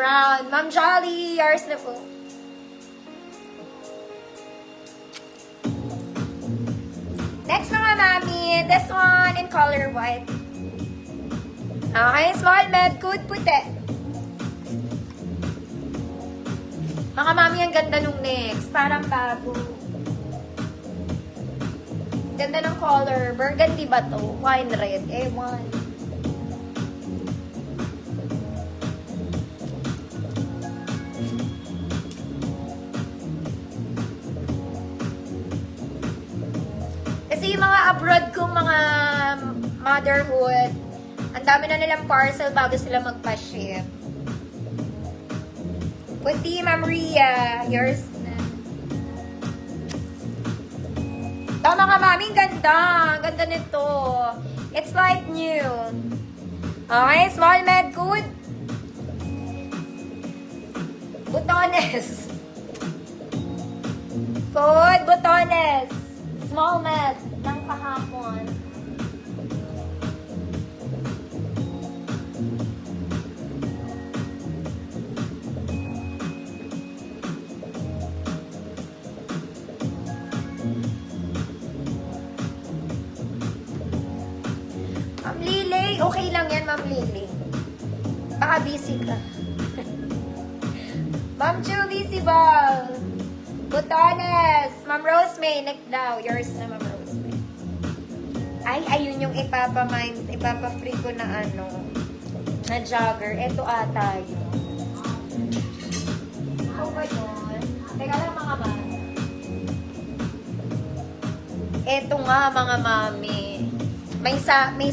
brown. Ma'am Jolly, yours na po. Next mga mami, this one in color white. Okay, small med, good puti. Mga mami, ang ganda nung next. Parang bago. Ganda ng color. Burgundy ba to? Wine red. Ewan. Kasi yung mga abroad kong mga motherhood, ang dami na nilang parcel bago sila magpa-ship. Puti, Ma'am Ria. Yours na. Tama ka, mami. Ganda. Ganda nito. It's like new. Okay, small med, good. Butones. Good, butones. Small med ng kahapon. Ma'am Lily, okay lang yan, Ma'am Lily. Baka busy ka. Ma'am Chu, busy ball. Butones. Ma'am Rosemay, neck daw. Yours na, Ma'am Rosemay. Ay, ayun yung ipapa-free ko na ano, na jogger. Ito ata yun. Ako ba yun? Teka lang mga mami. Ito nga mga mami. May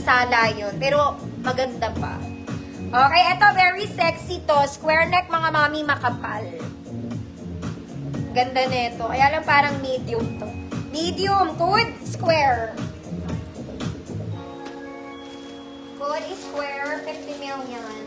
sala yun. Pero maganda pa. Okay, ito very sexy to. Square neck mga mami, makapal. Ganda nito. Kaya lang parang medium to. Medium. Good. Square. Good is square. 50 million.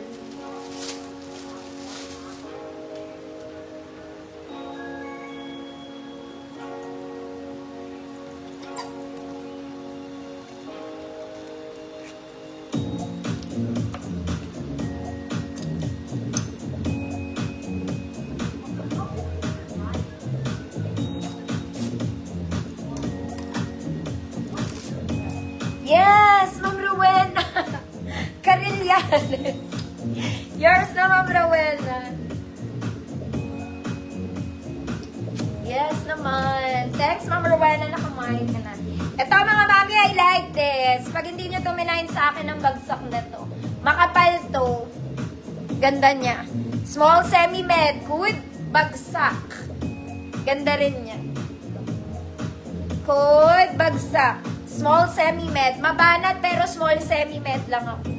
Yes, Ma'am Rowena. Carillas. Yours na, Ma'am Rowena. Yes naman. Thanks, Ma'am Rowena. Nakamain ka na. Ito, mga mami, I like this. Pag hindi nyo tuminayin sa akin ng bagsak na to. Makapal to. Ganda niya. Small semi-med. Good. Bagsak. Ganda rin niya. Good. Bagsak. Small semi-med. Mabanat pero small semi-med lang ako.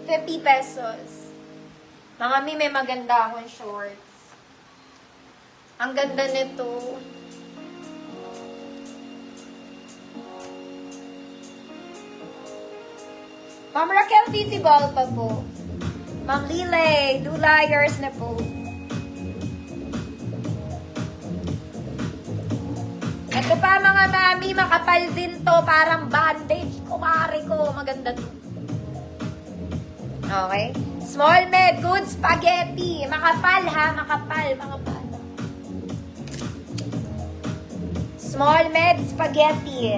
50 pesos. Mga mi, may maganda akong shorts. Ang ganda nito. Ma'am Raquel, visible pa po. Ma'am Lile, do liars na po. Ito pa mga mami, makapal din to. Parang bandage. Kumari ko. Maganda to. Okay. Small med, good spaghetti. Makapal ha, makapal. Makapal. Small med spaghetti.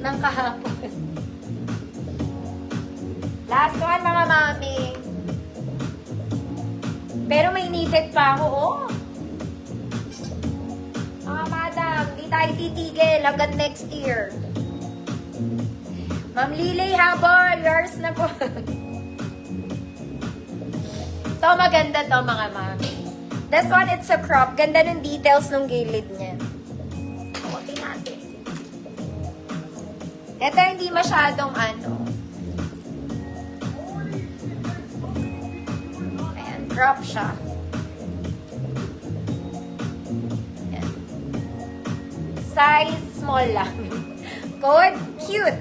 Nang kahapon. Last one mga mami. Pero may needed pa ako, oh. Mga madam, di tayo titigil hanggang next year. Ma'am Lily Habol, yours na po. Ito maganda to mga mami. This one, it's a crop. Ganda ng details ng gilid niya. Okay natin. Ito hindi masyadong ano. Ayan, crop siya. Size small lang. Good, cute.